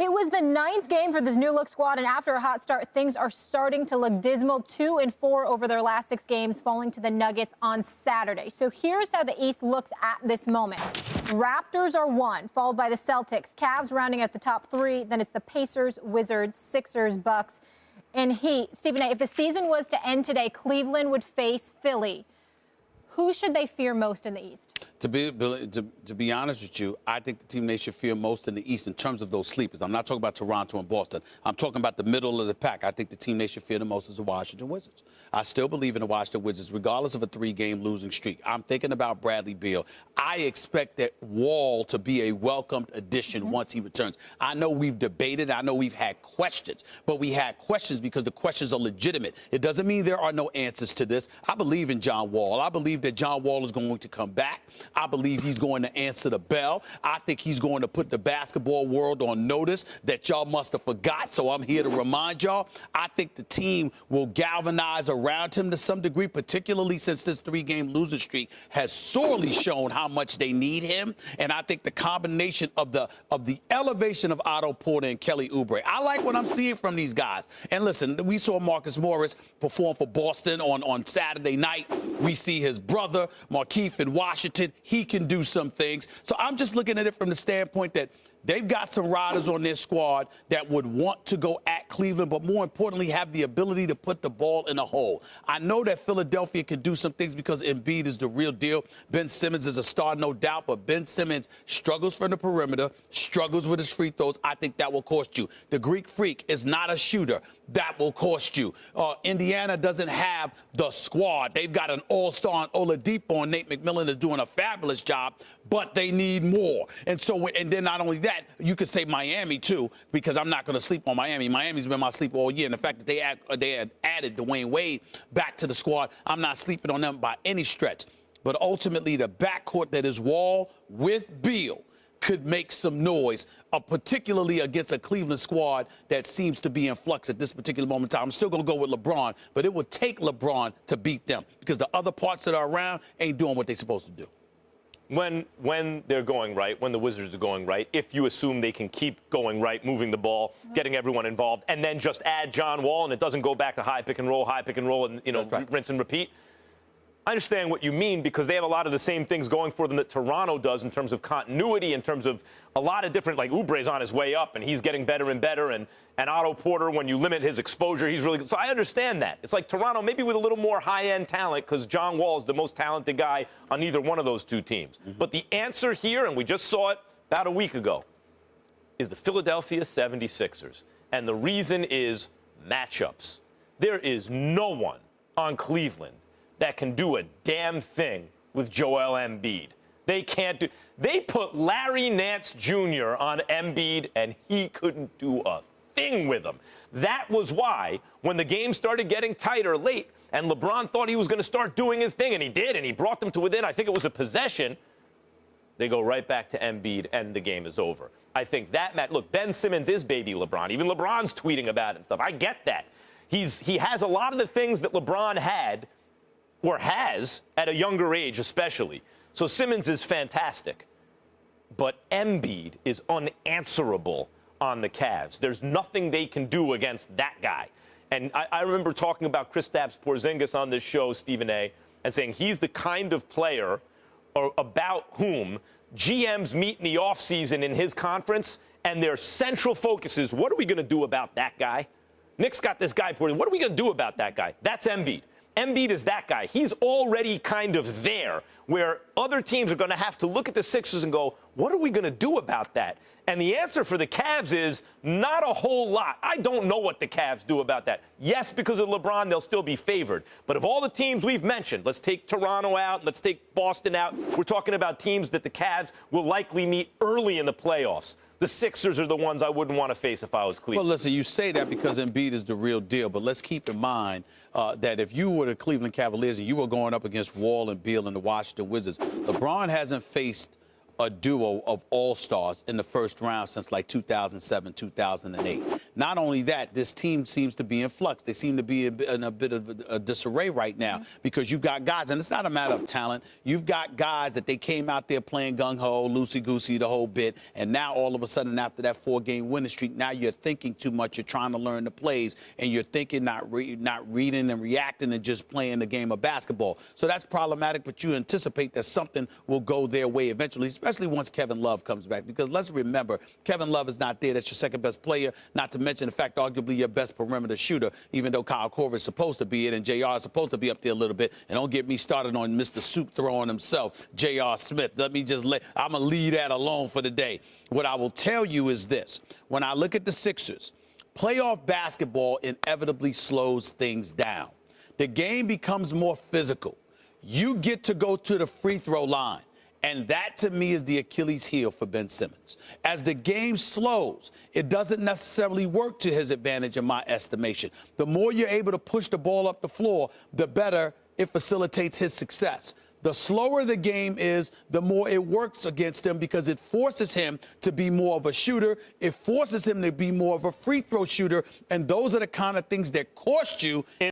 It was the 9th game for this new-look squad, and after a hot start, things are starting to look dismal. 2-4 over their last 6 games, falling to the Nuggets on Saturday. So here's how the East looks at this moment. Raptors are 1, followed by the Celtics. Cavs rounding at the top 3. Then it's the Pacers, Wizards, Sixers, Bucks, and Heat. Stephen A., if the season was to end today, Cleveland would face Philly. Who should they fear most in the East? To be honest with you, I think the team they should fear most in the East in terms of those sleepers. I'm not talking about Toronto and Boston. I'm talking about the middle of the pack. I think the team they should fear the most is the Washington Wizards. I still believe in the Washington Wizards, regardless of a 3-game losing streak. I'm thinking about Bradley Beal. I expect that Wall to be a welcomed addition once he returns. I know we've debated. I know we've had questions. But we had questions because the questions are legitimate. It doesn't mean there are no answers to this. I believe in John Wall. I believe that John Wall is going to come back. I believe he's going to answer the bell. I think he's going to put the basketball world on notice that y'all must have forgot, so I'm here to remind y'all. I think the team will galvanize around him to some degree, particularly since this 3-game losing streak has sorely shown how much they need him. And I think the combination of the elevation of Otto Porter and Kelly Oubre, I like what I'm seeing from these guys. And listen, we saw Marcus Morris perform for Boston on Saturday night. We see his brother, Markieff, in Washington. He can do some things. So I'm just looking at it from the standpoint that they've got some riders on their squad that would want to go at Cleveland, but more importantly, have the ability to put the ball in a hole. I know that Philadelphia can do some things because Embiid is the real deal. Ben Simmons is a star, no doubt, but Ben Simmons struggles from the perimeter, struggles with his free throws. I think that will cost you. The Greek Freak is not a shooter. That will cost you. Indiana doesn't have the squad. They've got an all-star in Oladipo, and Nate McMillan is doing a fabulous job, but they need more. And then not only that, you could say Miami, too, because I'm not going to sleep on Miami. Miami's been my sleep all year. And the fact that they had added Dwayne Wade back to the squad, I'm not sleeping on them by any stretch. But ultimately, the backcourt that is Wall with Beal could make some noise, particularly against a Cleveland squad that seems to be in flux at this particular moment in time. I'm still going to go with LeBron, but it would take LeBron to beat them because the other parts that are around ain't doing what they're supposed to do. When they're going right, when the Wizards are going right, if you assume they can keep going right, moving the ball, getting everyone involved, and then just add John Wall and it doesn't go back to high pick and roll, and, right, rinse and repeat, I understand what you mean because they have a lot of the same things going for them that Toronto does in terms of continuity, in terms of a lot of different, like Oubre's on his way up and he's getting better and better. And Otto Porter, when you limit his exposure, he's really good. So I understand that. It's like Toronto maybe with a little more high-end talent because John Wall is the most talented guy on either one of those two teams. But the answer here, and we just saw it about a week ago, is the Philadelphia 76ers. And the reason is matchups. There is no one on Cleveland that can do a damn thing with Joel Embiid. They can't do. They put Larry Nance Jr. on Embiid, and he couldn't do a thing with him. That was why, when the game started getting tighter late, and LeBron thought he was going to start doing his thing, and he did, and he brought them to within, I think it was a possession, they go right back to Embiid, and the game is over. I think that, look, Ben Simmons is baby LeBron. Even LeBron's tweeting about it and stuff. I get that. He has a lot of the things that LeBron had, or has, at a younger age especially. So Simmons is fantastic. But Embiid is unanswerable on the Cavs. There's nothing they can do against that guy. And I remember talking about Kristaps Porzingis on this show, Stephen A., and saying he's the kind of player about whom GMs meet in the offseason in his conference, and their central focus is, what are we going to do about that guy? Nick's got this guy, what are we going to do about that guy? That's Embiid. Embiid is that guy. He's already kind of there, where other teams are going to have to look at the Sixers and go, what are we going to do about that? And the answer for the Cavs is not a whole lot. I don't know what the Cavs do about that. Yes, because of LeBron, they'll still be favored. But of all the teams we've mentioned, let's take Toronto out, let's take Boston out. We're talking about teams that the Cavs will likely meet early in the playoffs. The Sixers are the ones I wouldn't want to face if I was Cleveland. Well, listen, you say that because Embiid is the real deal, but let's keep in mind that if you were the Cleveland Cavaliers and you were going up against Wall and Beal and the Washington Wizards, LeBron hasn't faced a duo of all-stars in the first round since like 2007, 2008. Not only that, this team seems to be in flux. They seem to be in a bit of a disarray right now because you've got guys, and it's not a matter of talent. You've got guys that they came out there playing gung-ho, loosey-goosey, the whole bit, and now all of a sudden after that 4-game winning streak, now you're thinking too much. You're trying to learn the plays, and you're thinking not reading and reacting and just playing the game of basketball. So that's problematic, but you anticipate that something will go their way eventually, especially once Kevin Love comes back. Because let's remember, Kevin Love is not there. That's your second-best player, not to mention the fact arguably your best perimeter shooter, even though Kyle Korver is supposed to be it and JR is supposed to be up there a little bit. And don't get me started on Mr. Soup throwing himself, J.R. Smith. I'm going to leave that alone for the day. What I will tell you is this. When I look at the Sixers, playoff basketball inevitably slows things down. The game becomes more physical. You get to go to the free throw line. And that, to me, is the Achilles heel for Ben Simmons. As the game slows, it doesn't necessarily work to his advantage in my estimation. The more you're able to push the ball up the floor, the better it facilitates his success. The slower the game is, the more it works against him because it forces him to be more of a shooter. It forces him to be more of a free throw shooter. And those are the kind of things that cost you